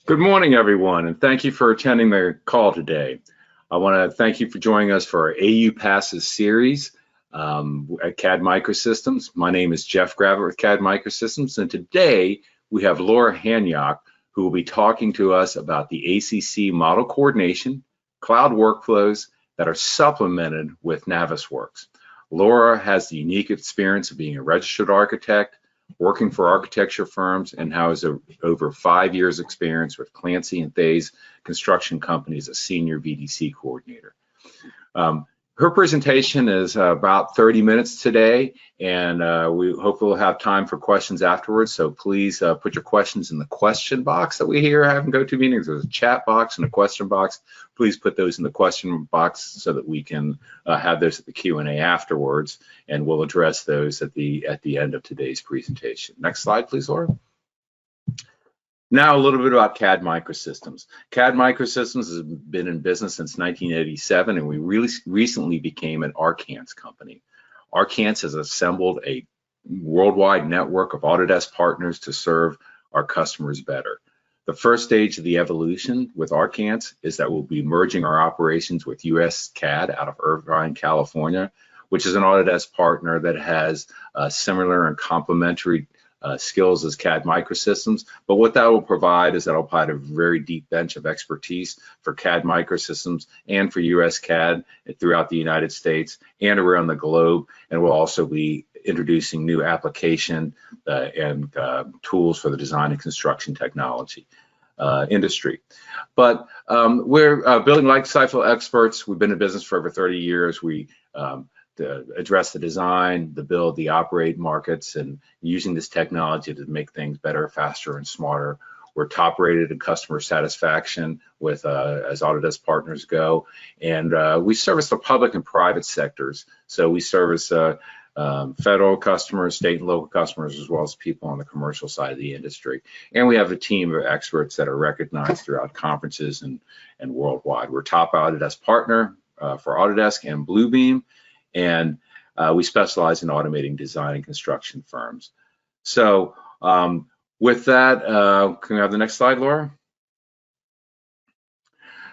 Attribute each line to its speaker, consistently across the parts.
Speaker 1: Good morning, everyone, and thank you for attending the call today. I want to thank you for joining us for our AU Passes series at CAD Microsystems. My name is Jeff Gravitt with CAD Microsystems, and today we have Laura Hanyok, who will be talking to us about the ACC Model Coordination, cloud workflows that are supplemented with Navisworks. Laura has the unique experience of being a registered architect, working for architecture firms, and has over 5 years experience with Clancy Theys Construction Company as a Senior VDC Coordinator. Her presentation is about 30 minutes today, and we hope we'll have time for questions afterwards. So please put your questions in the question box that we here have in GoToMeetings. There's a chat box and a question box. Please put those in the question box so that we can have those at the Q&A afterwards, and we'll address those at the end of today's presentation. Next slide, please, Laura. Now a little bit about CAD Microsystems. CAD Microsystems has been in business since 1987, and we really recently became an Arcance company. Arcance has assembled a worldwide network of Autodesk partners to serve our customers better. The first stage of the evolution with Arcance is that we'll be merging our operations with US CAD out of Irvine, California, which is an Autodesk partner that has similar and complementary skills as CAD Microsystems, but what that will provide is that will provide a very deep bench of expertise for CAD Microsystems and for US CAD throughout the United States and around the globe, and we'll also be introducing new application and tools for the design and construction technology industry. But we're building life cycle experts. We've been in business for over 30 years. We to address the design, the build, the operate markets, and using this technology to make things better, faster, and smarter. We're top rated in customer satisfaction with as Autodesk partners go, and we service the public and private sectors. So we service federal customers, state and local customers, as well as people on the commercial side of the industry. And we have a team of experts that are recognized throughout conferences and worldwide. We're top Autodesk partner for Autodesk and Bluebeam, and we specialize in automating design and construction firms. So with that, can we have the next slide, Laura?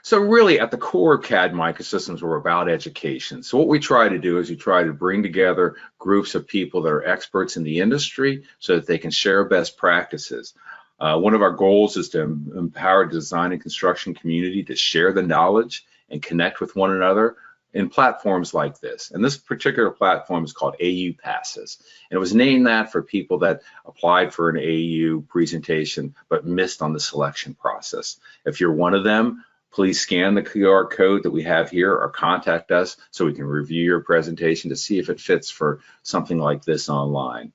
Speaker 1: So really at the core of CAD Microsystems, we're about education. So what we try to do is we try to bring together groups of people that are experts in the industry so that they can share best practices. One of our goals is to empower the design and construction community to share the knowledge and connect with one another in platforms like this. And this particular platform is called AU Passes. And it was named that for people that applied for an AU presentation but missed on the selection process. If you're one of them, please scan the QR code that we have here or contact us so we can review your presentation to see if it fits for something like this online.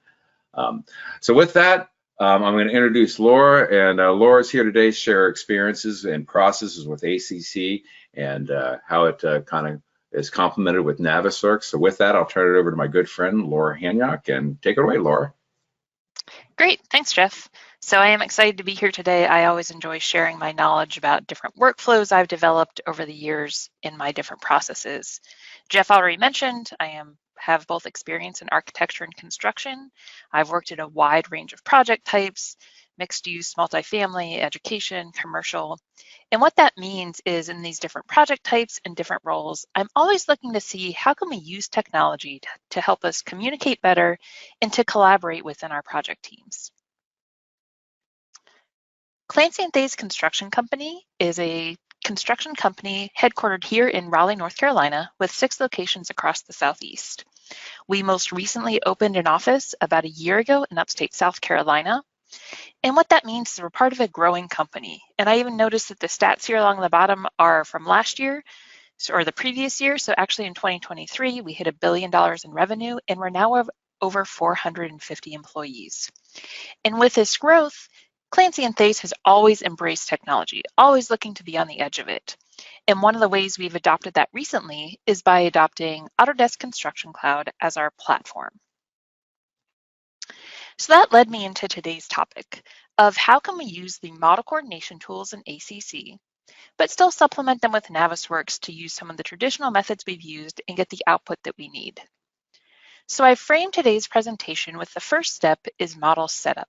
Speaker 1: So with that, I'm going to introduce Laura, and Laura's here today to share her experiences and processes with ACC and how it kind of is complemented with Navisworks. So with that, I'll turn it over to my good friend, Laura Hanyok, and take it away, Laura.
Speaker 2: Great, thanks, Jeff. So I am excited to be here today. I always enjoy sharing my knowledge about different workflows I've developed over the years in my different processes. Jeff already mentioned I have both experience in architecture and construction. I've worked in a wide range of project types, mixed use, multifamily, education, commercial. And what that means is in these different project types and different roles, I'm always looking to see how can we use technology to help us communicate better and to collaborate within our project teams. Clancy Theys Construction Company is a construction company headquartered here in Raleigh, North Carolina, with 6 locations across the Southeast. We most recently opened an office about a year ago in upstate South Carolina. And what that means is we're part of a growing company. And I even noticed that the stats here along the bottom are from last year, or the previous year. So actually in 2023, we hit $1 billion in revenue, and we're now over 450 employees. And with this growth, Clancy Theys has always embraced technology, always looking to be on the edge of it. And one of the ways we've adopted that recently is by adopting Autodesk Construction Cloud as our platform. So that led me into today's topic of how can we use the model coordination tools in ACC, but still supplement them with Navisworks to use some of the traditional methods we've used and get the output that we need. So I framed today's presentation with the first step is model setup.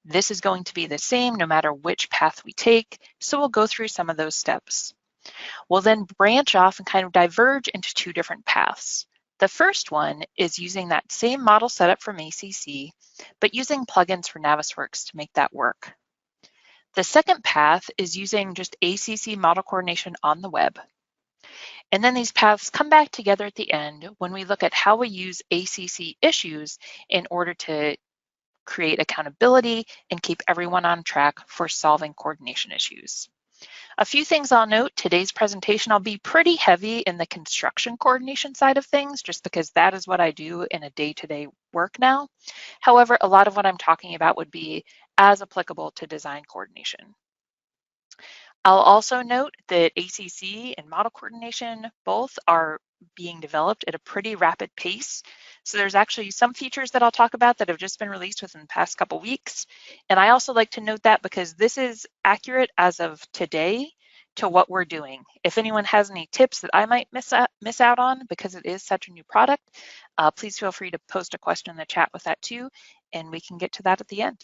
Speaker 2: This is going to be the same no matter which path we take, so we'll go through some of those steps. We'll then branch off and kind of diverge into two different paths. The first one is using that same model setup from ACC, but using plugins for Navisworks to make that work. The second path is using just ACC Model Coordination on the web. And then these paths come back together at the end when we look at how we use ACC issues in order to create accountability and keep everyone on track for solving coordination issues. A few things I'll note, today's presentation, I'll be pretty heavy in the construction coordination side of things, just because that is what I do in a day-to-day work now. However, a lot of what I'm talking about would be as applicable to design coordination. I'll also note that ACC and model coordination both are being developed at a pretty rapid pace. So there's actually some features that I'll talk about that have just been released within the past couple weeks. And I also like to note that because this is accurate as of today to what we're doing. If anyone has any tips that I might miss out on because it is such a new product, please feel free to post a question in the chat with that too, and we can get to that at the end.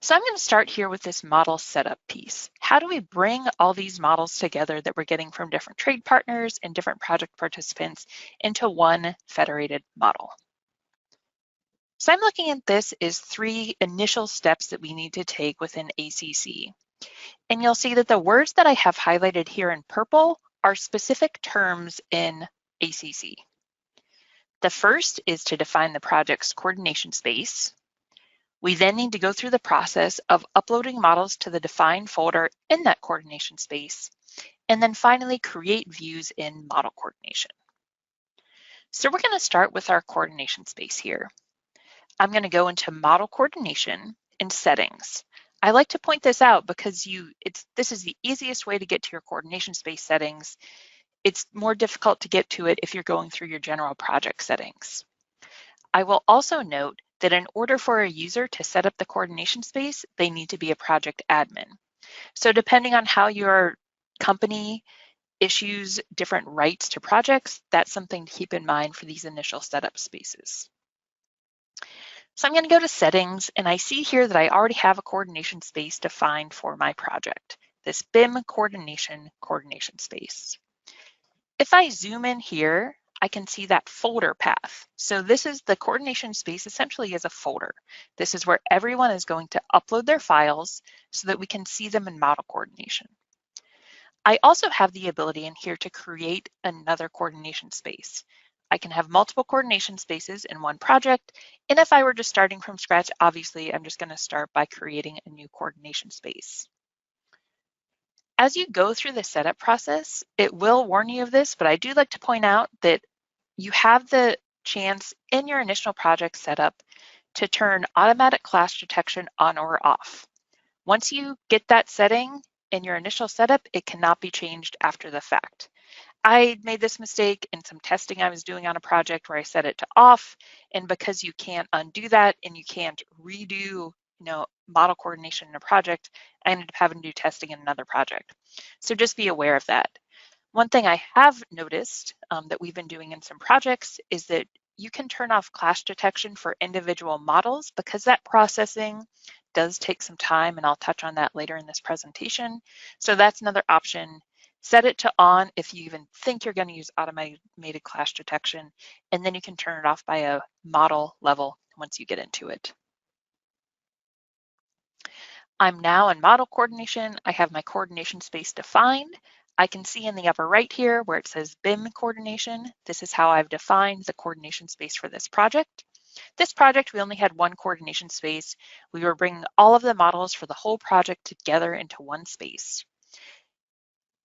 Speaker 2: So I'm going to start here with this model setup piece. How do we bring all these models together that we're getting from different trade partners and different project participants into one federated model? So I'm looking at this as three initial steps that we need to take within ACC. And you'll see that the words that I have highlighted here in purple are specific terms in ACC. The first is to define the project's coordination space. We then need to go through the process of uploading models to the defined folder in that coordination space, and then finally create views in model coordination. So we're going to start with our coordination space here. I'm going to go into model coordination and settings. I like to point this out because this is the easiest way to get to your coordination space settings. It's more difficult to get to it if you're going through your general project settings. I will also note that in order for a user to set up the coordination space, they need to be a project admin. So depending on how your company issues different rights to projects, that's something to keep in mind for these initial setup spaces. So I'm going to go to settings, and I see here that I already have a coordination space defined for my project, this BIM coordination space. If I zoom in here, I can see that folder path. So this is the coordination space essentially as a folder. This is where everyone is going to upload their files so that we can see them in model coordination. I also have the ability in here to create another coordination space. I can have multiple coordination spaces in one project. And if I were just starting from scratch, obviously I'm just going to start by creating a new coordination space. As you go through the setup process, it will warn you of this, but I do like to point out that you have the chance in your initial project setup to turn automatic clash detection on or off. Once you get that setting in your initial setup, it cannot be changed after the fact. I made this mistake in some testing I was doing on a project where I set it to off, and because you can't undo that and you can't redo model coordination in a project, I ended up having to do testing in another project. So just be aware of that. One thing I have noticed that we've been doing in some projects is that you can turn off clash detection for individual models because that processing does take some time, and I'll touch on that later in this presentation. So that's another option. Set it to on if you even think you're going to use automated clash detection, and then you can turn it off by a model level once you get into it. I'm now in model coordination. I have my coordination space defined. I can see in the upper right here where it says BIM coordination. This is how I've defined the coordination space for this project. This project, we only had one coordination space. We were bringing all of the models for the whole project together into one space.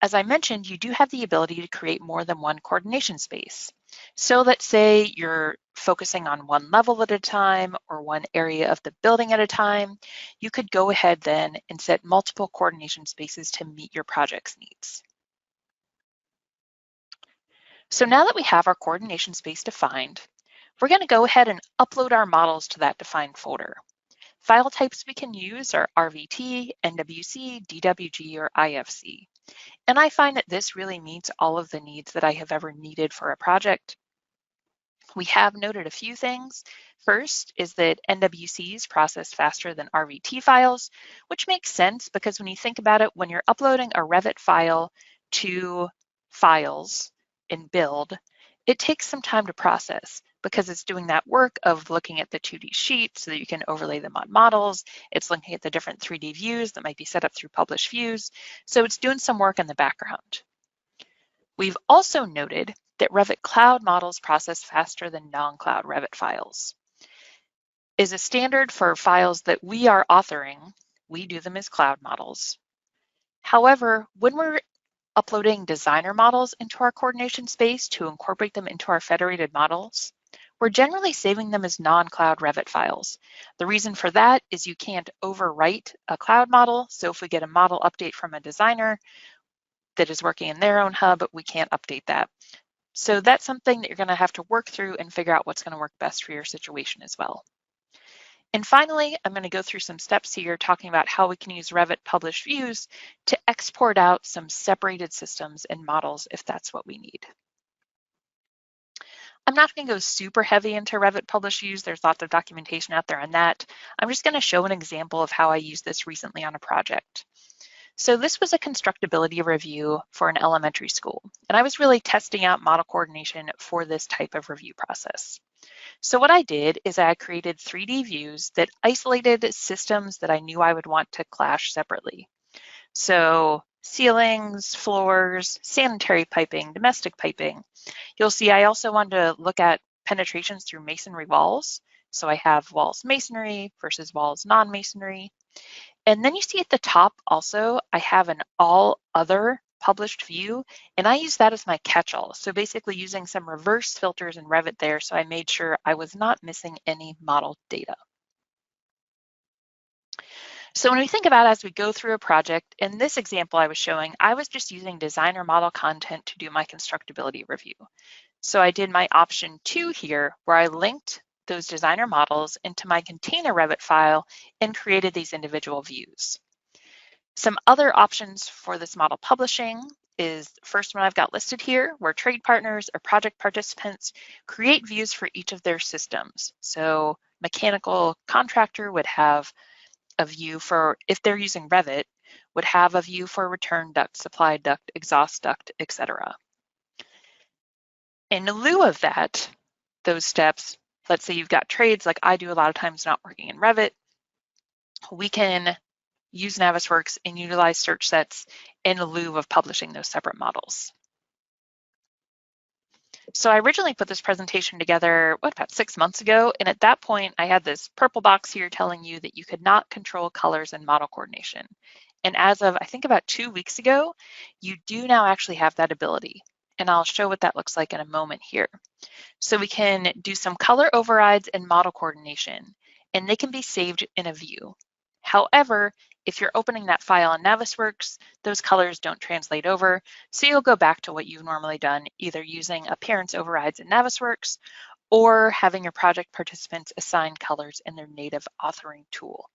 Speaker 2: As I mentioned, you do have the ability to create more than one coordination space. So let's say you're focusing on one level at a time or one area of the building at a time. You could go ahead then and set multiple coordination spaces to meet your project's needs. So now that we have our coordination space defined, we're going to go ahead and upload our models to that defined folder. File types we can use are RVT, NWC, DWG, or IFC. And I find that this really meets all of the needs that I have ever needed for a project. We have noted a few things. First is that NWCs process faster than RVT files, which makes sense because when you think about it, when you're uploading a Revit file to files in Build, it takes some time to process because it's doing that work of looking at the 2D sheet so that you can overlay them on models. It's looking at the different 3D views that might be set up through published views. So it's doing some work in the background. We've also noted that Revit Cloud models process faster than non-cloud Revit files. Is a standard for files that we are authoring, we do them as cloud models. However, when we're uploading designer models into our coordination space to incorporate them into our federated models, we're generally saving them as non-cloud Revit files. The reason for that is you can't overwrite a cloud model. So if we get a model update from a designer that is working in their own hub, we can't update that. So that's something that you're going to have to work through and figure out what's going to work best for your situation as well. And finally, I'm going to go through some steps here talking about how we can use Revit published views to export out some separated systems and models if that's what we need. I'm not going to go super heavy into Revit published views. There's lots of documentation out there on that. I'm just going to show an example of how I used this recently on a project. So this was a constructability review for an elementary school, and I was really testing out model coordination for this type of review process. So what I did is I created 3D views that isolated systems that I knew I would want to clash separately. So ceilings, floors, sanitary piping, domestic piping. You'll see I also wanted to look at penetrations through masonry walls. So I have walls masonry versus walls non-masonry. And then you see at the top also, I have an all other published view, and I use that as my catch-all. So basically using some reverse filters in Revit there, so I made sure I was not missing any model data. So when we think about as we go through a project, in this example I was showing, I was just using designer model content to do my constructability review. So I did my option 2 here, where I linked those designer models into my container Revit file and created these individual views. Some other options for this model publishing is the first one I've got listed here, where trade partners or project participants create views for each of their systems. So mechanical contractor would have a view for, if they're using Revit, would have a view for return duct, supply duct, exhaust duct, etc. In lieu of that, those steps, let's say you've got trades like I do a lot of times not working in Revit, we can use Navisworks and utilize search sets in lieu of publishing those separate models. So I originally put this presentation together, about 6 months ago, and at that point I had this purple box here telling you that you could not control colors in model coordination. And as of, I think about 2 weeks ago, you do now actually have that ability. And I'll show what that looks like in a moment here. So we can do some color overrides in model coordination, and they can be saved in a view. However, if you're opening that file in Navisworks, those colors don't translate over, so you'll go back to what you've normally done, either using appearance overrides in Navisworks or having your project participants assign colors in their native authoring tool.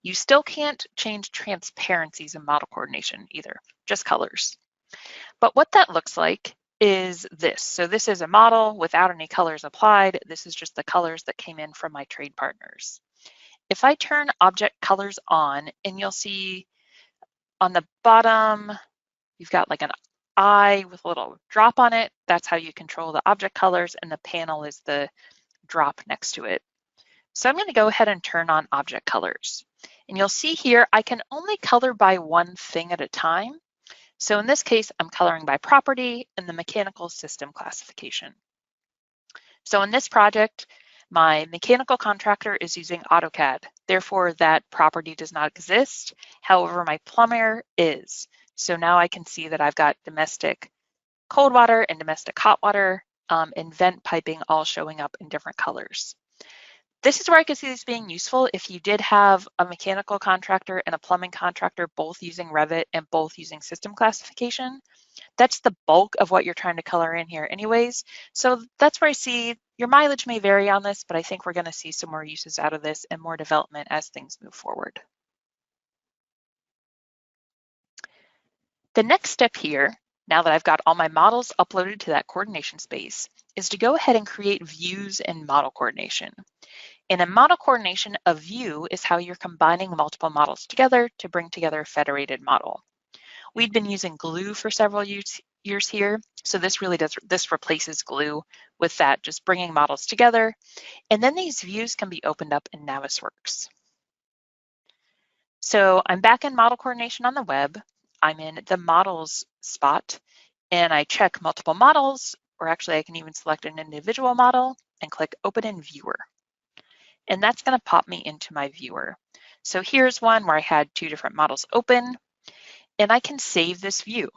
Speaker 2: You still can't change transparencies in model coordination either, just colors. But what that looks like is this. So this is a model without any colors applied. This is just the colors that came in from my trade partners. If I turn object colors on, and you'll see on the bottom, you've got like an eye with a little drop on it. That's how you control the object colors, and the panel is the drop next to it. So I'm going to go ahead and turn on object colors. And you'll see here, I can only color by one thing at a time. So in this case, I'm coloring by property and the mechanical system classification. So in this project, my mechanical contractor is using AutoCAD. Therefore, that property does not exist. However, my plumber is. So now I can see that I've got domestic cold water and domestic hot water and vent piping all showing up in different colors. This is where I could see this being useful if you did have a mechanical contractor and a plumbing contractor both using Revit and both using system classification. That's the bulk of what you're trying to color in here anyways. So that's where I see your mileage may vary on this, but I think we're going to see some more uses out of this and more development as things move forward. The next step here, now that I've got all my models uploaded to that coordination space, is to go ahead and create views in model coordination. And in model coordination, a view is how you're combining multiple models together to bring together a federated model. We'd been using glue for several years here, so this replaces glue with that, just bringing models together. And then these views can be opened up in Navisworks. So I'm back in model coordination on the web. I'm in the models spot and I check multiple models, or actually I can even select an individual model and click open in viewer. And that's going to pop me into my viewer. So here's one where I had 2 different models open, and I can save this view.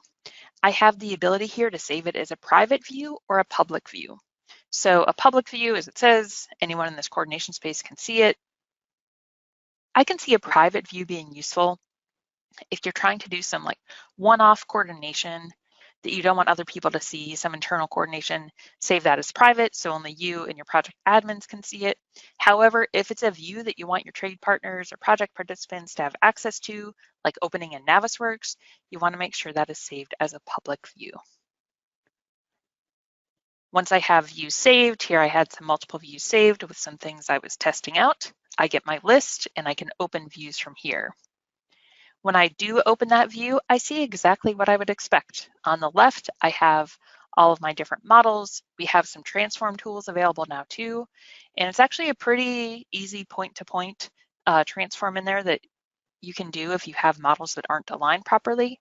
Speaker 2: I have the ability here to save it as a private view or a public view. So a public view, as it says, anyone in this coordination space can see it. I can see a private view being useful if you're trying to do some like one-off coordination that you don't want other people to see, some internal coordination, save that as private so only you and your project admins can see it. However, if it's a view that you want your trade partners or project participants to have access to, like opening in Navisworks, you want to make sure that is saved as a public view. Once I have views saved, here I had some multiple views saved with some things I was testing out. I get my list and I can open views from here. When I do open that view, I see exactly what I would expect. On the left, I have all of my different models. We have some transform tools available now too. And it's actually a pretty easy point-to-point transform in there that you can do if you have models that aren't aligned properly.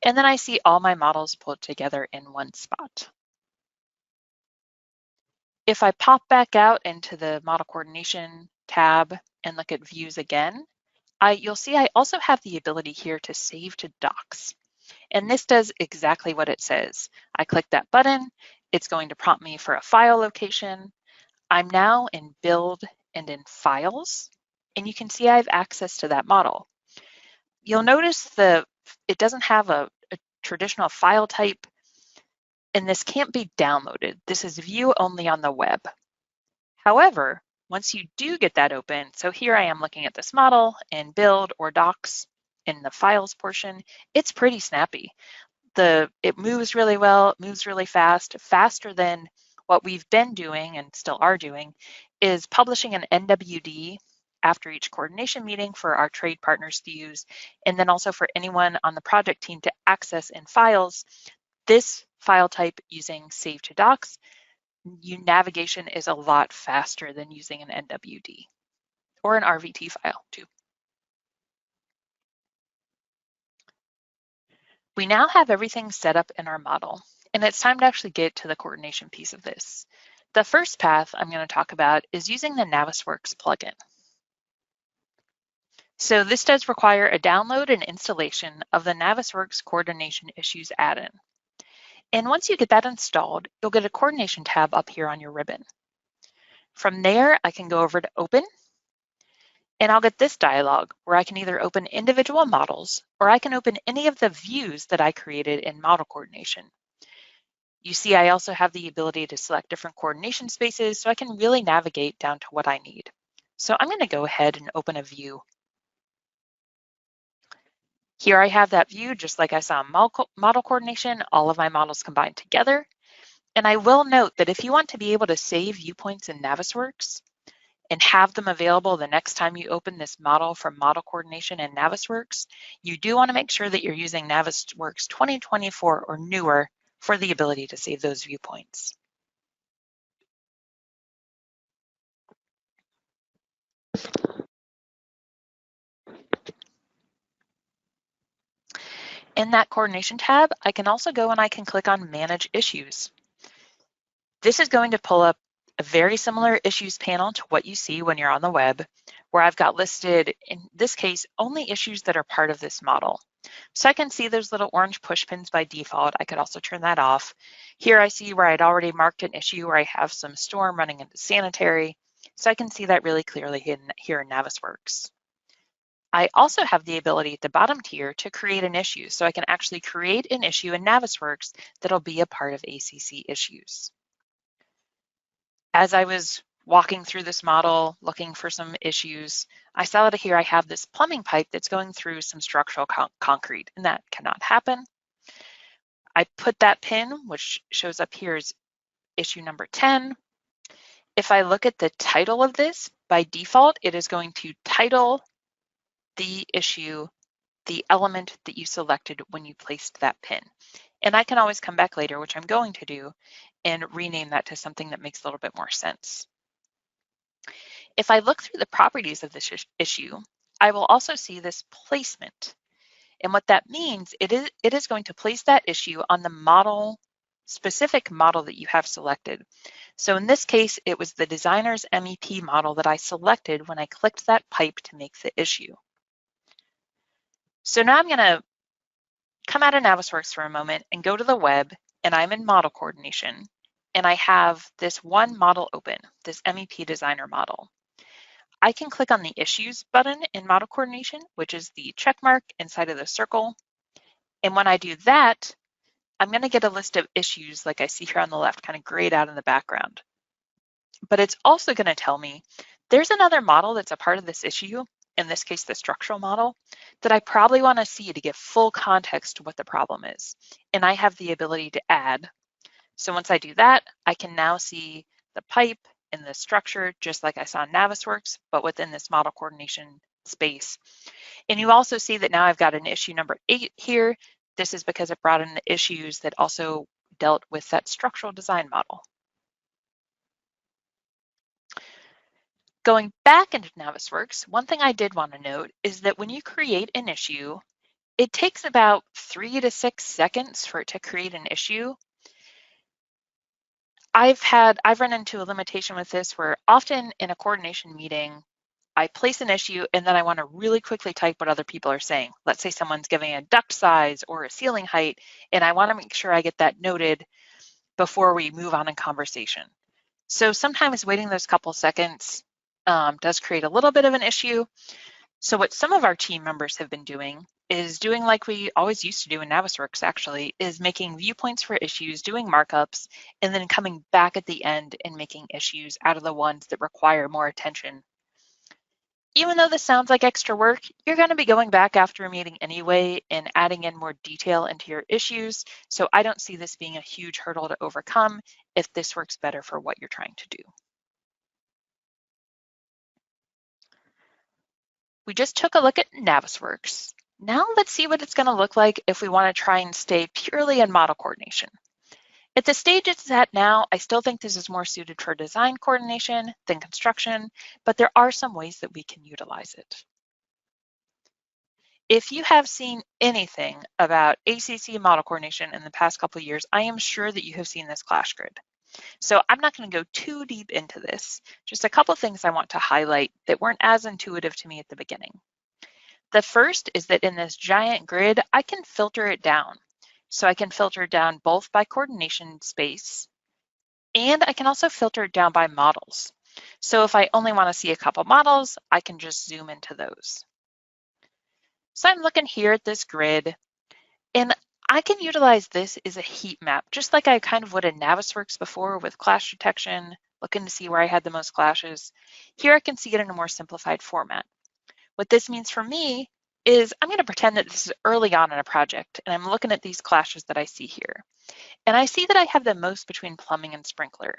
Speaker 2: And then I see all my models pulled together in one spot. If I pop back out into the model coordination tab and look at views again, you'll see I also have the ability here to save to docs. And this does exactly what it says. I click that button, it's going to prompt me for a file location. I'm now in Build and in Files, and you can see I have access to that model. You'll notice it doesn't have a traditional file type, and this can't be downloaded. This is view only on the web. However, once you do get that open, so here I am looking at this model in Build or Docs in the Files portion, it's pretty snappy. It moves really well, it moves really fast, faster than what we've been doing and still are doing, is publishing an NWD after each coordination meeting for our trade partners to use, and then also for anyone on the project team to access in Files. This file type using Save to Docs, navigation is a lot faster than using an NWD or an RVT file too. We now have everything set up in our model, and it's time to actually get to the coordination piece of this. The first path I'm going to talk about is using the Navisworks plugin. So this does require a download and installation of the Navisworks Coordination Issues add-in. And once you get that installed, you'll get a coordination tab up here on your ribbon. From there, I can go over to Open, and I'll get this dialog where I can either open individual models or I can open any of the views that I created in model coordination. You see, I also have the ability to select different coordination spaces so I can really navigate down to what I need. So I'm going to go ahead and open a view. Here I have that view, just like I saw in model coordination, all of my models combined together. And I will note that if you want to be able to save viewpoints in Navisworks and have them available the next time you open this model from model coordination in Navisworks, you do want to make sure that you're using Navisworks 2024 or newer for the ability to save those viewpoints. In that coordination tab, I can also go and I can click on Manage Issues. This is going to pull up a very similar issues panel to what you see when you're on the web, where I've got listed, in this case, only issues that are part of this model. So I can see those little orange push pins by default. I could also turn that off. Here I see where I'd already marked an issue where I have some storm running into sanitary. So I can see that really clearly here in Navisworks. I also have the ability at the bottom tier to create an issue. So I can actually create an issue in Navisworks that'll be a part of ACC issues. As I was walking through this model, looking for some issues, I saw that here I have this plumbing pipe that's going through some structural concrete, and that cannot happen. I put that pin, which shows up here as issue number 10. If I look at the title of this, by default, it is going to title the issue the element that you selected when you placed that pin. And I can always come back later, which I'm going to do, and rename that to something that makes a little bit more sense. If I look through the properties of this issue, I will also see this placement. And what that means, it is going to place that issue on the model, specific model that you have selected. So in this case, it was the designer's MEP model that I selected when I clicked that pipe to make the issue. So now I'm going to come out of Navisworks for a moment and go to the web, and I'm in Model Coordination, and I have this one model open, this MEP designer model. I can click on the Issues button in Model Coordination, which is the check mark inside of the circle. And when I do that, I'm going to get a list of issues like I see here on the left, kind of grayed out in the background. But it's also going to tell me there's another model that's a part of this issue, in this case, the structural model, that I probably want to see to give full context to what the problem is. And I have the ability to add. So once I do that, I can now see the pipe and the structure, just like I saw in Navisworks, but within this model coordination space. And you also see that now I've got an issue number 8 here. This is because it brought in the issues that also dealt with that structural design model. Going back into Navisworks, one thing I did want to note is that when you create an issue, it takes about 3 to 6 seconds for it to create an issue. I've run into a limitation with this where often in a coordination meeting, I place an issue and then I want to really quickly type what other people are saying. Let's say someone's giving a duct size or a ceiling height, and I want to make sure I get that noted before we move on in conversation. So sometimes waiting those couple seconds does create a little bit of an issue. So what some of our team members have been doing is doing like we always used to do in Navisworks actually, is making viewpoints for issues, doing markups, and then coming back at the end and making issues out of the ones that require more attention. Even though this sounds like extra work, you're going to be going back after a meeting anyway and adding in more detail into your issues. So I don't see this being a huge hurdle to overcome if this works better for what you're trying to do. We just took a look at Navisworks. Now let's see what it's going to look like if we want to try and stay purely in model coordination. At the stage it's at now, I still think this is more suited for design coordination than construction, but there are some ways that we can utilize it. If you have seen anything about ACC model coordination in the past couple of years, I am sure that you have seen this clash grid. So I'm not going to go too deep into this. Just a couple things I want to highlight that weren't as intuitive to me at the beginning. The first is that in this giant grid, I can filter it down. So I can filter it down both by coordination space, and I can also filter it down by models. So if I only want to see a couple models, I can just zoom into those. So I'm looking here at this grid, and I can utilize this as a heat map, just like I kind of would in Navisworks before with clash detection, looking to see where I had the most clashes. Here I can see it in a more simplified format. What this means for me is I'm going to pretend that this is early on in a project, and I'm looking at these clashes that I see here. And I see that I have the most between plumbing and sprinkler.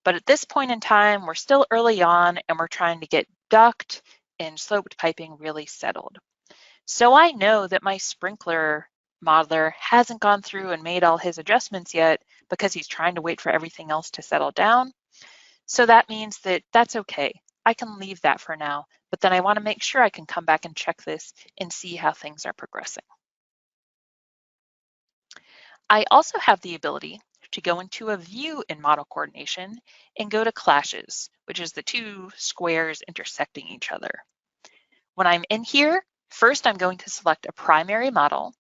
Speaker 2: But at this point in time, we're still early on, and we're trying to get duct and sloped piping really settled. So I know that my sprinkler modeler hasn't gone through and made all his adjustments yet because he's trying to wait for everything else to settle down. So that means that that's okay. I can leave that for now, but then I want to make sure I can come back and check this and see how things are progressing. I also have the ability to go into a view in model coordination and go to clashes, which is the two squares intersecting each other. When I'm in here, first I'm going to select a primary model.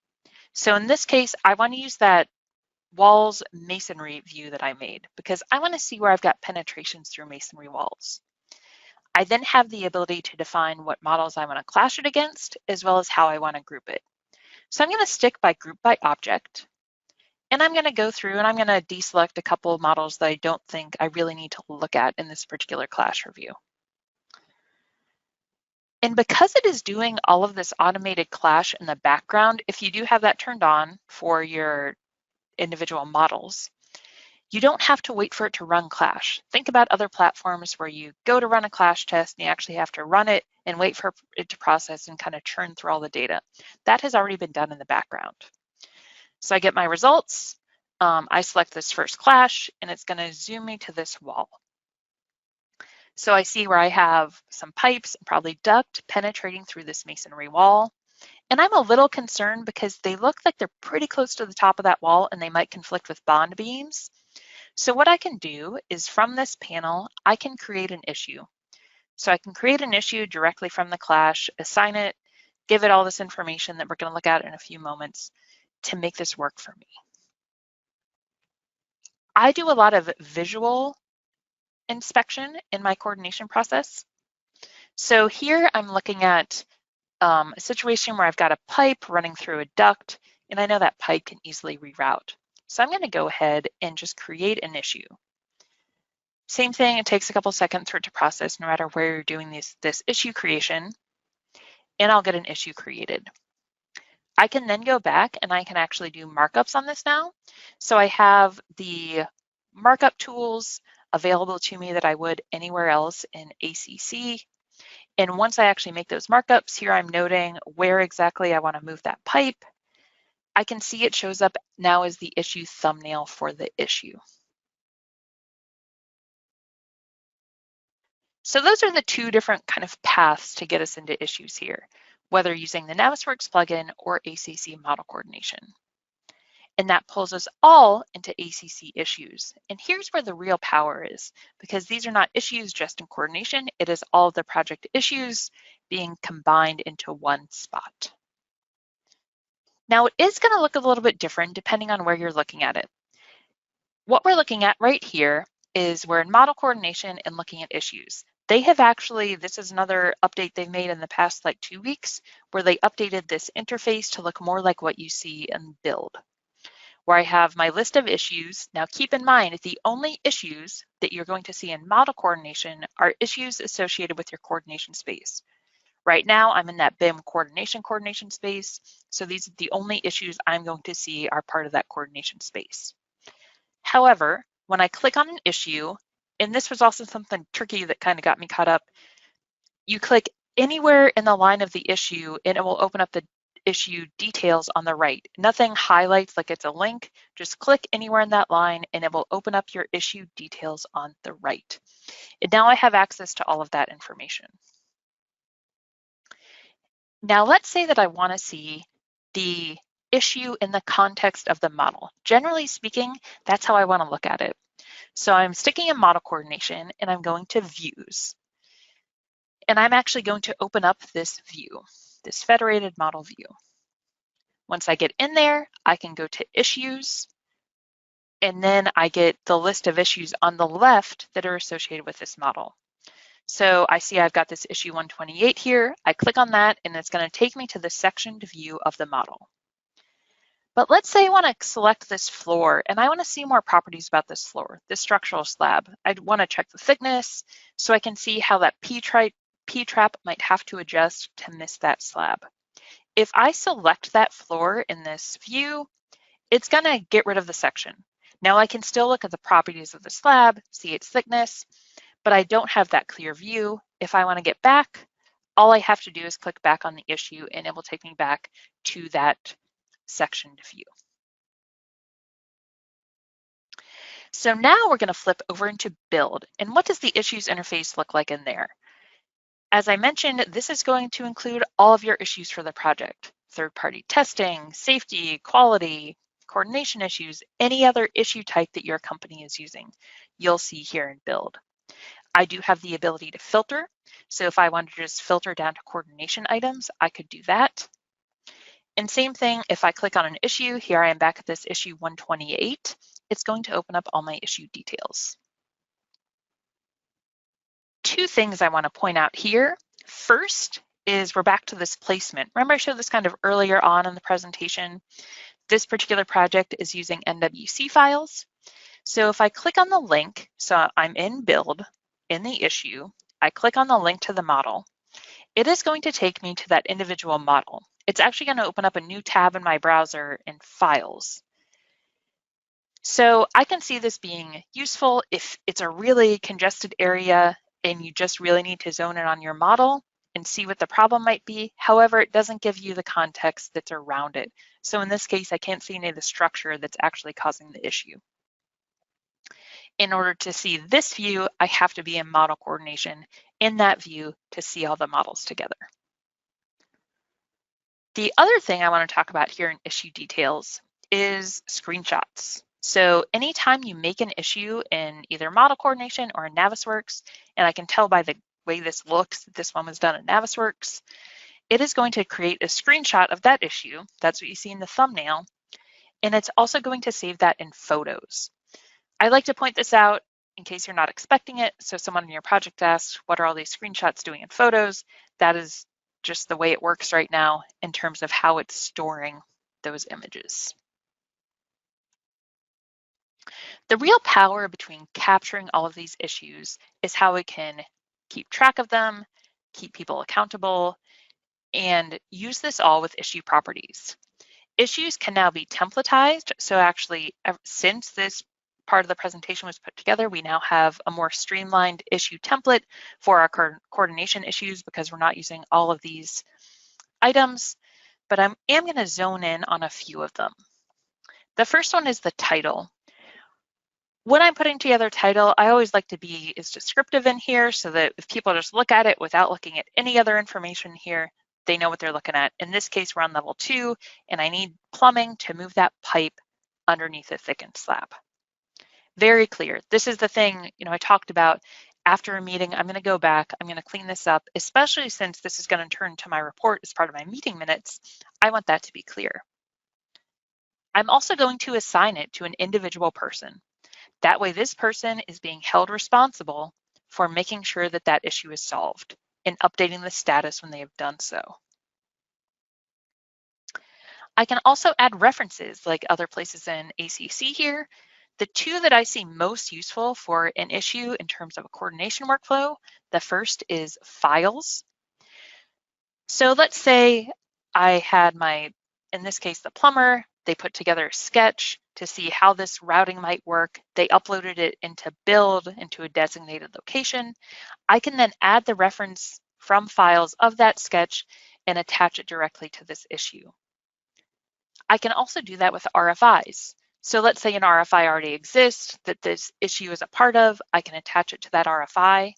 Speaker 2: So in this case, I want to use that walls masonry view that I made because I want to see where I've got penetrations through masonry walls. I then have the ability to define what models I want to clash it against, as well as how I want to group it. So I'm going to stick by group by object, and I'm going to go through and I'm going to deselect a couple of models that I don't think I really need to look at in this particular clash review. And because it is doing all of this automated clash in the background, if you do have that turned on for your individual models, You don't have to wait for it to run Clash. Think about other platforms where you go to run a Clash test and you actually have to run it and wait for it to process and kind of churn through all the data. That has already been done in the background. So I get my results. I select this first Clash and it's going to zoom me to this wall. So I see where I have some pipes, probably duct, penetrating through this masonry wall. And I'm a little concerned because they look like they're pretty close to the top of that wall and they might conflict with bond beams. So what I can do is from this panel, I can create an issue. So I can create an issue directly from the Clash, assign it, give it all this information that we're going to look at in a few moments to make this work for me. I do a lot of visual inspection in my coordination process. So here I'm looking at a situation where I've got a pipe running through a duct, and I know that pipe can easily reroute. So I'm going to go ahead and just create an issue. Same thing, it takes a couple seconds for it to process no matter where you're doing this issue creation, and I'll get an issue created. I can then go back and I can actually do markups on this now. So I have the markup tools available to me that I would anywhere else in ACC. And once I actually make those markups, here I'm noting where exactly I want to move that pipe. I can see it shows up now as the issue thumbnail for the issue. So those are the two different kind of paths to get us into issues here, whether using the Navisworks plugin or ACC Model Coordination. And that pulls us all into ACC issues. And here's where the real power is, because these are not issues just in coordination, it is all of the project issues being combined into one spot. Now it is going to look a little bit different depending on where you're looking at it. What we're looking at right here is we're in model coordination and looking at issues. They have actually, this is another update they've made in the past like 2 weeks, where they updated this interface to look more like what you see in Build, where I have my list of issues. Now keep in mind, the only issues that you're going to see in model coordination are issues associated with your coordination space. Right now, I'm in that BIM coordination space, so these are the only issues I'm going to see are part of that coordination space. However, when I click on an issue, and this was also something tricky that kind of got me caught up, you click anywhere in the line of the issue and it will open up the issue details on the right. Nothing highlights like it's a link, just click anywhere in that line and it will open up your issue details on the right. And now I have access to all of that information. Now let's say that I want to see the issue in the context of the model. Generally speaking, that's how I want to look at it. So I'm sticking in model coordination and I'm going to views. And I'm actually going to open up this view, this federated model view. Once I get in there, I can go to issues, and then I get the list of issues on the left that are associated with this model. So I see I've got this issue 128 here. I click on that and it's going to take me to the sectioned view of the model. But let's say I want to select this floor and I want to see more properties about this floor, this structural slab. I'd want to check the thickness so I can see how that P-trap might have to adjust to miss that slab. If I select that floor in this view, it's going to get rid of the section. Now I can still look at the properties of the slab, see its thickness, but I don't have that clear view. If I want to get back, all I have to do is click back on the issue and it will take me back to that sectioned view. So now we're going to flip over into Build. And what does the issues interface look like in there? As I mentioned, this is going to include all of your issues for the project: third-party testing, safety, quality, coordination issues, any other issue type that your company is using. You'll see here in Build. I do have the ability to filter. So if I wanted to just filter down to coordination items, I could do that. And same thing, if I click on an issue, here I am back at this issue 128, it's going to open up all my issue details. Two things I want to point out here. First is we're back to this placement. Remember I showed this kind of earlier on in the presentation. This particular project is using NWC files. So if I click on the link, so I'm in Build, in the issue, I click on the link to the model, it is going to take me to that individual model. It's actually going to open up a new tab in my browser in Files. So I can see this being useful if it's a really congested area and you just really need to zone in on your model and see what the problem might be. However, it doesn't give you the context that's around it. So in this case, I can't see any of the structure that's actually causing the issue. In order to see this view, I have to be in model coordination in that view to see all the models together. The other thing I want to talk about here in issue details is screenshots. So anytime you make an issue in either model coordination or in Navisworks, and I can tell by the way this looks that this one was done in Navisworks, it is going to create a screenshot of that issue. That's what you see in the thumbnail. And it's also going to save that in photos. I like to point this out in case you're not expecting it. So someone in your project asks, what are all these screenshots doing in photos? That is just the way it works right now in terms of how it's storing those images. The real power between capturing all of these issues is how we can keep track of them, keep people accountable, and use this all with issue properties. Issues can now be templatized. So actually, since this part of the presentation was put together, we now have a more streamlined issue template for our coordination issues because we're not using all of these items, but I am going to zone in on a few of them. The first one is the title. When I'm putting together title, I always like to be as descriptive in here so that if people just look at it without looking at any other information here, they know what they're looking at. In this case, we're on level 2, and I need plumbing to move that pipe underneath a thickened slab. Very clear. This is the thing, I talked about. After a meeting, I'm going to go back, I'm going to clean this up, especially since this is going to turn to my report as part of my meeting minutes. I want that to be clear. I'm also going to assign it to an individual person. That way, this person is being held responsible for making sure that that issue is solved and updating the status when they have done so. I can also add references like other places in ACC here. The two that I see most useful for an issue in terms of a coordination workflow, the first is files. So let's say I had in this case, the plumber, they put together a sketch to see how this routing might work. They uploaded it into Build, into a designated location. I can then add the reference from files of that sketch and attach it directly to this issue. I can also do that with RFIs. So let's say an RFI already exists that this issue is a part of. I can attach it to that RFI.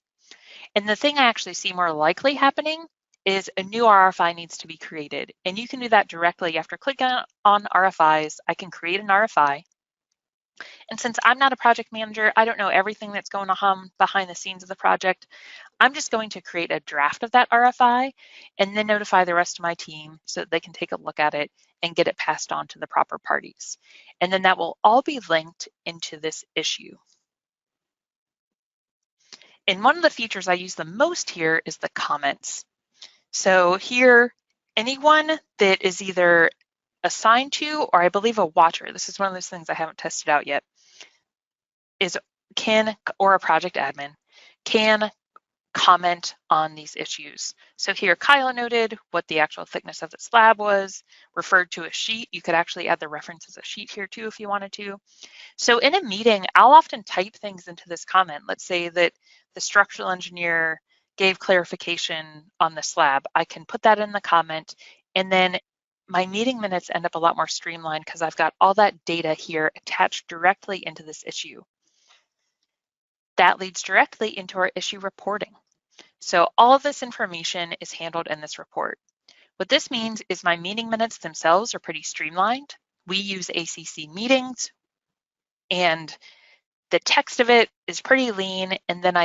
Speaker 2: And the thing I actually see more likely happening is a new RFI needs to be created. And you can do that directly after clicking on RFIs. I can create an RFI. And since I'm not a project manager, I don't know everything that's going on behind the scenes of the project. I'm just going to create a draft of that RFI and then notify the rest of my team so that they can take a look at it and get it passed on to the proper parties. And then that will all be linked into this issue. And one of the features I use the most here is the comments. So here, anyone that is either assigned to, or I believe a watcher, this is one of those things I haven't tested out yet, or a project admin, can comment on these issues. So here Kyle noted what the actual thickness of the slab was, referred to a sheet. You could actually add the reference as a sheet here too if you wanted to. So in a meeting, I'll often type things into this comment. Let's say that the structural engineer gave clarification on the slab. I can put that in the comment, and then my meeting minutes end up a lot more streamlined because I've got all that data here attached directly into this issue. That leads directly into our issue reporting. So all of this information is handled in this report. What this means is my meeting minutes themselves are pretty streamlined. We use ACC meetings, and the text of it is pretty lean. And then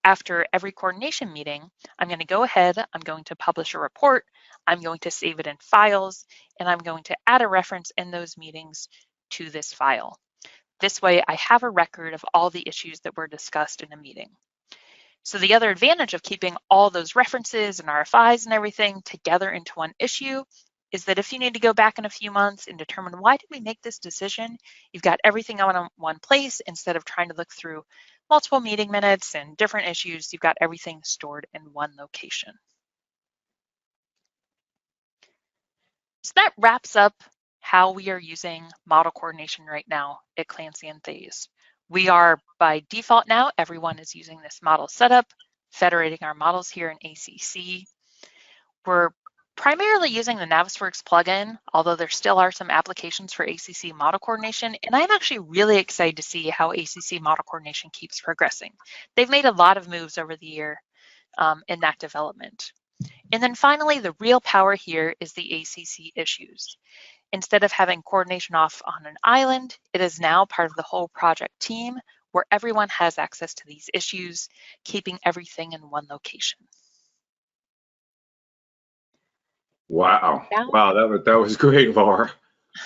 Speaker 2: after every coordination meeting, I'm going to go ahead, I'm going to publish a report, I'm going to save it in files, and I'm going to add a reference in those meetings to this file. This way, I have a record of all the issues that were discussed in a meeting. So the other advantage of keeping all those references and RFIs and everything together into one issue is that if you need to go back in a few months and determine why did we make this decision, you've got everything on one place instead of trying to look through multiple meeting minutes and different issues. You've got everything stored in one location. So that wraps up how we are using model coordination right now at Clancy and Theys. We are, by default now, everyone is using this model setup, federating our models here in ACC. We're primarily using the Navisworks plugin, although there still are some applications for ACC Model Coordination, and I'm actually really excited to see how ACC Model Coordination keeps progressing. They've made a lot of moves over the year in that development. And then finally, the real power here is the ACC issues. Instead of having coordination off on an island, it is now part of the whole project team where everyone has access to these issues, keeping everything in one location.
Speaker 1: Wow. Wow, that was great, Laura.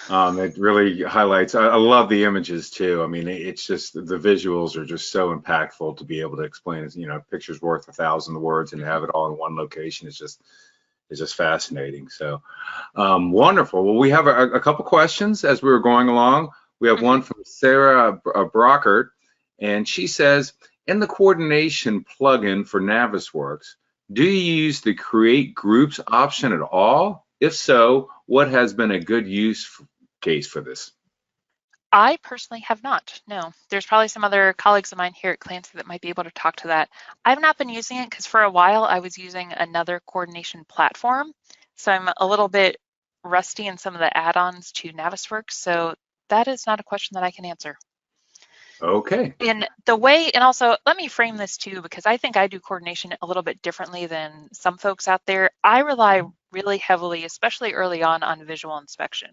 Speaker 1: It really highlights, I love the images too. I mean, it's just, the visuals are just so impactful to be able to explain it. You know, a picture's worth 1,000 words, and to have it all in one location is just fascinating. So wonderful. Well, we have a couple questions as we were going along. We have one from Sarah Brockert, and she says, in the coordination plugin for Navisworks, do you use the create groups option at all? If so, what has been a good use case for this?
Speaker 2: I personally have not, no. There's probably some other colleagues of mine here at Clancy that might be able to talk to that. I've not been using it because for a while I was using another coordination platform. So I'm a little bit rusty in some of the add-ons to Navisworks. So that is not a question that I can answer.
Speaker 1: Okay.
Speaker 2: And the way, and also let me frame this too, because I think I do coordination a little bit differently than some folks out there. I rely really heavily, especially early on visual inspection.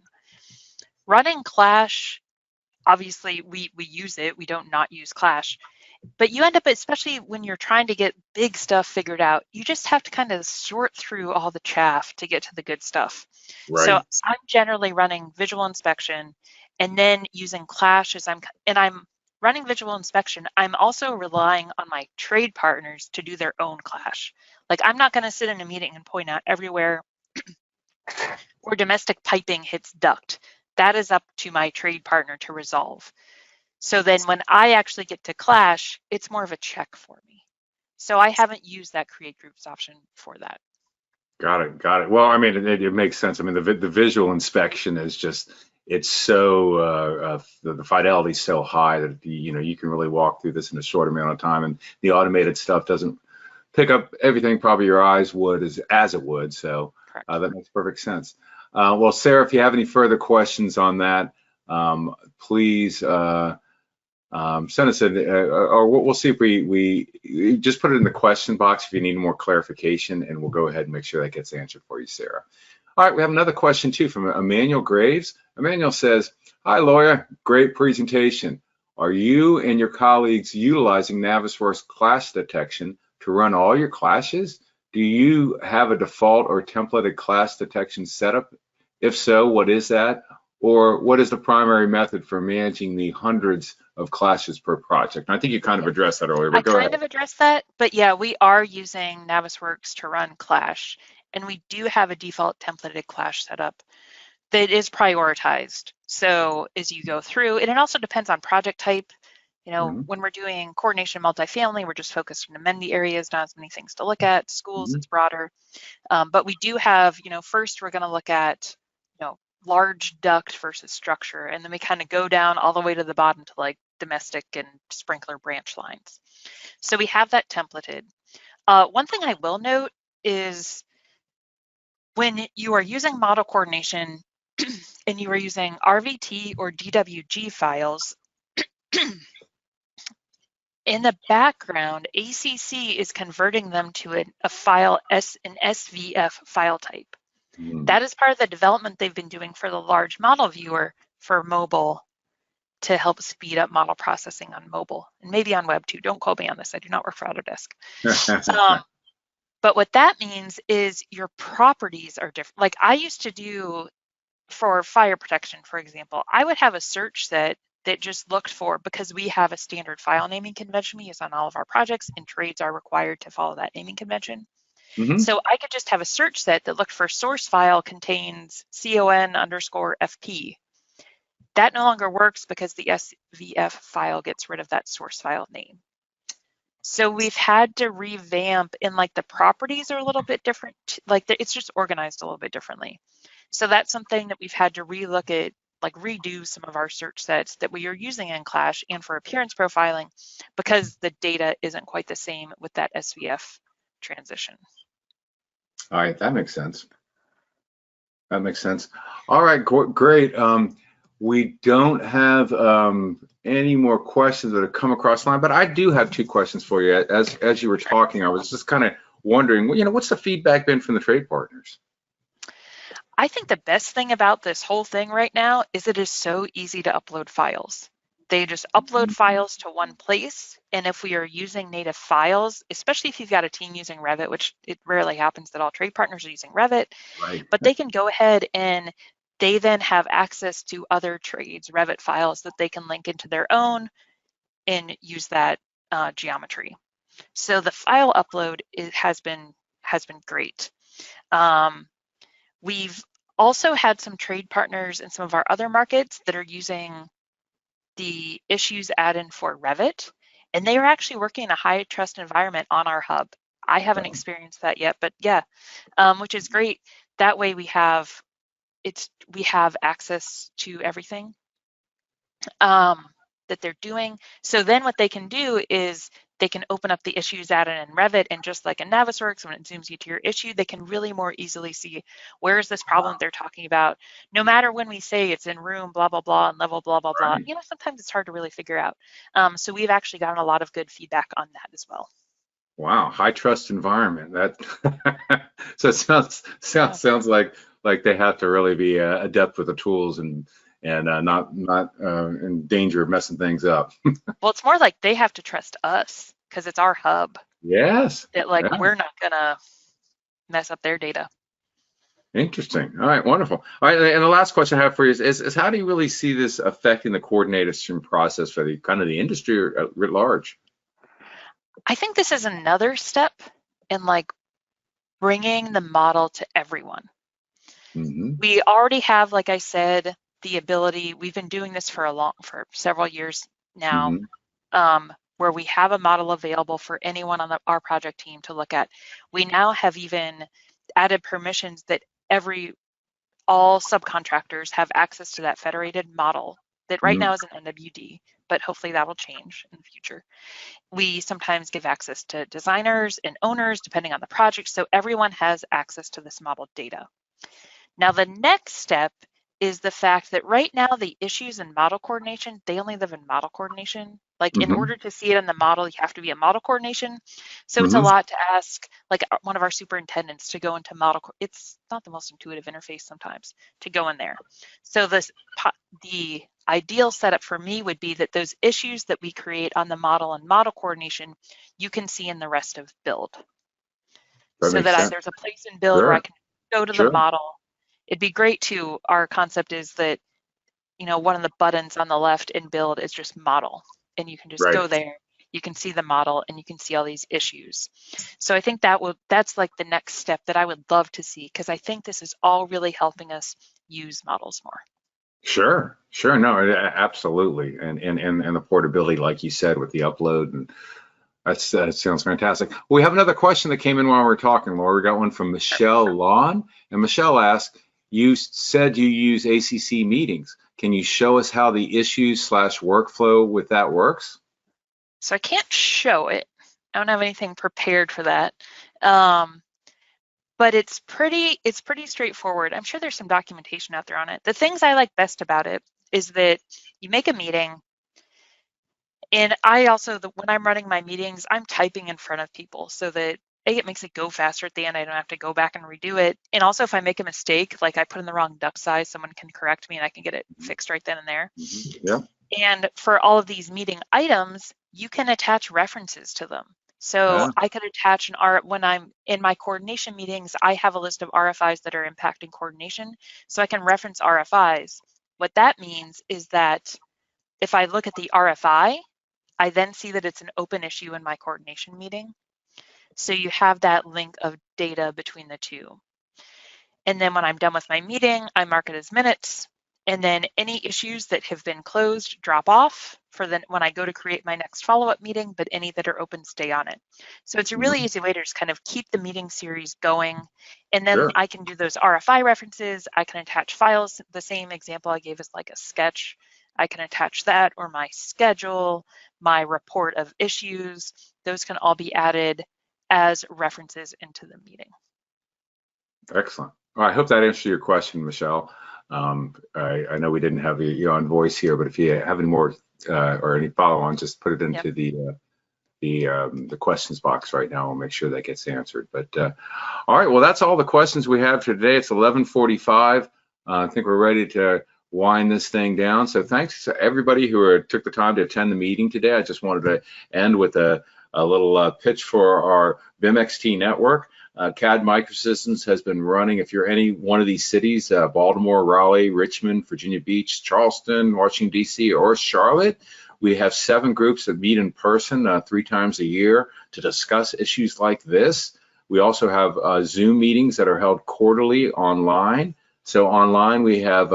Speaker 2: Running Clash, obviously we use it, we don't not use Clash, but you end up, especially when you're trying to get big stuff figured out, you just have to kind of sort through all the chaff to get to the good stuff.
Speaker 1: Right.
Speaker 2: So I'm generally running visual inspection and then using Clash as I'm running visual inspection. I'm also relying on my trade partners to do their own Clash. Like, I'm not going to sit in a meeting and point out everywhere where domestic piping hits duct. That is up to my trade partner to resolve. So then when I actually get to Clash, it's more of a check for me. So I haven't used that create groups option for that.
Speaker 1: Got it. Got it. Well, I mean, it makes sense. I mean, the visual inspection is just, it's so, the fidelity is so high that, you know, you can really walk through this in a short amount of time, and the automated stuff doesn't pick up everything probably your eyes would as it would. So that makes perfect sense. Well, Sarah, if you have any further questions on that, please send us or we'll see if we just put it in the question box if you need more clarification, and we'll go ahead and make sure that gets answered for you, Sarah. All right, we have another question too from Emmanuel Graves. Emmanuel says, hi, Laura, great presentation. Are you and your colleagues utilizing Navisworks clash detection to run all your clashes? Do you have a default or templated clash detection setup? If so, what is that? Or what is the primary method for managing the hundreds of clashes per project? And I think you kind of addressed that earlier, but go ahead.
Speaker 2: I kind of addressed that, but yeah, we are using Navisworks to run Clash, and we do have a default templated Clash setup that is prioritized. So as you go through, and it also depends on project type. You know, when we're doing coordination multifamily, we're just focused on amenity areas, not as many things to look at. Schools, it's broader. But we do have, you know, first we're going to look at, you know, large duct versus structure, and then we kind of go down all the way to the bottom to like domestic and sprinkler branch lines. So we have that templated. One thing I will note is when you are using model coordination and you are using RVT or DWG files, in the background, ACC is converting them to an SVF file type. That is part of the development they've been doing for the large model viewer for mobile to help speed up model processing on mobile and maybe on web too. Don't quote me on this. I do not work for Autodesk. But what that means is your properties are different. Like I used to do for fire protection, for example, I would have a search set that just looked for, because we have a standard file naming convention we use on all of our projects, and trades are required to follow that naming convention. So I could just have a search set that looked for source file contains CON_FP. That no longer works because the SVF file gets rid of that source file name. So we've had to revamp, and like the properties are a little bit different, like it's just organized a little bit differently. So that's something that we've had to relook at, like redo some of our search sets that we are using in Clash and for appearance profiling, because the data isn't quite the same with that SVF transition.
Speaker 1: All right, that makes sense. That makes sense. All right, great. We don't have any more questions that have come across the line, but I do have two questions for you. As you were talking, I was just kind of wondering, you know, what's the feedback been from the trade partners?
Speaker 2: I think the best thing about this whole thing right now is it is so easy to upload files. They just upload files to one place, and if we are using native files, especially if you've got a team using Revit, which it rarely happens that all trade partners are using Revit,
Speaker 1: Right.
Speaker 2: but they can go ahead and they then have access to other trades Revit files that they can link into their own and use that geometry. So the file upload has been great. We've also had some trade partners in some of our other markets that are using the issues add-in for Revit, and they are actually working in a high trust environment on our hub. I haven't experienced that yet, but yeah, which is great. That way we have access to everything that they're doing. So then what they can do is they can open up the issues add-in in Revit, and just like in Navisworks, when it zooms you to your issue, they can really more easily see where is this problem they're talking about. No matter when we say it's in room, blah, blah, blah, and level, blah, blah, blah, you know, sometimes it's hard to really figure out. So we've actually gotten a lot of good feedback on that as well.
Speaker 1: Wow, high trust environment. That so it sounds like they have to really be adept with the tools and not in danger of messing things up.
Speaker 2: Well, it's more like they have to trust us because it's our hub.
Speaker 1: Yes.
Speaker 2: That like we're not gonna mess up their data.
Speaker 1: Interesting. All right, wonderful. All right, and the last question I have for you is how do you really see this affecting the coordination process for the kind of the industry writ large?
Speaker 2: I think this is another step in like bringing the model to everyone. We already have, like I said, the ability, we've been doing this for several years now, where we have a model available for anyone on our project team to look at. We now have even added permissions that all subcontractors have access to that federated model that right now is an NWD, but hopefully that will change in the future. We sometimes give access to designers and owners depending on the project, so everyone has access to this model data. Now the next step is the fact that right now the issues in model coordination, they only live in model coordination. Like in order to see it in the model, you have to be in model coordination. So it's a lot to ask like one of our superintendents to go into model. It's not the most intuitive interface sometimes to go in there. So the ideal setup for me would be that those issues that we create on the model and model coordination, you can see in the rest of build. So that there's a place in build where I can go to the model. It'd be great too. Our concept is that, you know, one of the buttons on the left in build is just model, and you can just go there, you can see the model, and you can see all these issues. So I think that's like the next step that I would love to see, because I think this is all really helping us use models more.
Speaker 1: Sure, no, absolutely, and the portability, like you said, with the upload, and that sounds fantastic. We have another question that came in while we were talking, Laura. We got one from Michelle Lawn, and Michelle asked, you said you use ACC meetings. Can you show us how the issues/workflow with that works?
Speaker 2: So I can't show it. I don't have anything prepared for that. But it's pretty straightforward. I'm sure there's some documentation out there on it. The things I like best about it is that you make a meeting, and I also, when I'm running my meetings, I'm typing in front of people so that it makes it go faster at the end. I don't have to go back and redo it. And also if I make a mistake, like I put in the wrong duck size, someone can correct me and I can get it fixed right then and there.
Speaker 1: Yeah.
Speaker 2: And for all of these meeting items, you can attach references to them. So I could attach when I'm in my coordination meetings, I have a list of RFIs that are impacting coordination. So I can reference RFIs. What that means is that if I look at the RFI, I then see that it's an open issue in my coordination meeting. So you have that link of data between the two. And then when I'm done with my meeting, I mark it as minutes. And then any issues that have been closed drop off for when I go to create my next follow-up meeting, but any that are open stay on it. So it's a really easy way to just kind of keep the meeting series going. And then
Speaker 1: Sure.
Speaker 2: I can do those RFI references. I can attach files. The same example I gave is like a sketch. I can attach that, or my schedule, my report of issues. Those can all be added as references into the meeting.
Speaker 1: Excellent. Well, I hope that answered your question, Michelle. I know we didn't have you on voice here, but if you have any more or any follow-on, just put it into the questions box right now. We'll make sure that gets answered. But all right, well, that's all the questions we have for today. It's 11:45. I think we're ready to wind this thing down. So thanks to everybody who took the time to attend the meeting today. I just wanted to end with a little pitch for our BIMXT network. CAD Microsystems has been running, if you're any one of these cities, Baltimore, Raleigh, Richmond, Virginia Beach, Charleston, Washington, D.C., or Charlotte, we have 7 groups that meet in person 3 times a year to discuss issues like this. We also have Zoom meetings that are held quarterly online. So online, we have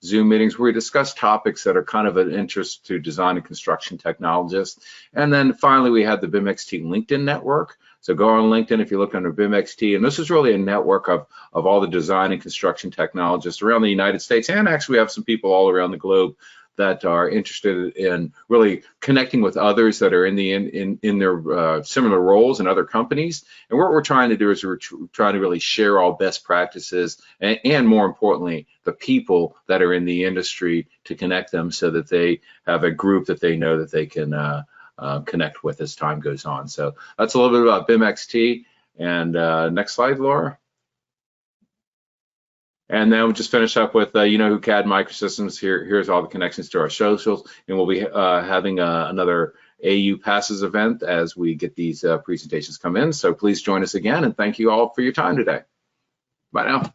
Speaker 1: Zoom meetings where we discuss topics that are kind of an interest to design and construction technologists. And then finally, we have the BIMXT LinkedIn network. So go on LinkedIn if you look under BIMXT, and this is really a network of all the design and construction technologists around the United States, and actually we have some people all around the globe that are interested in really connecting with others that are in their similar roles in other companies. And what we're trying to do is we're trying to really share all best practices and more importantly, the people that are in the industry to connect them so that they have a group that they know that they can connect with as time goes on. So that's a little bit about BIMXT. And next slide, Laura. And then we'll just finish up with, you know who CAD Microsystems, here's all the connections to our socials, and we'll be having another AU Passes event as we get these presentations come in. So please join us again, and thank you all for your time today. Bye now.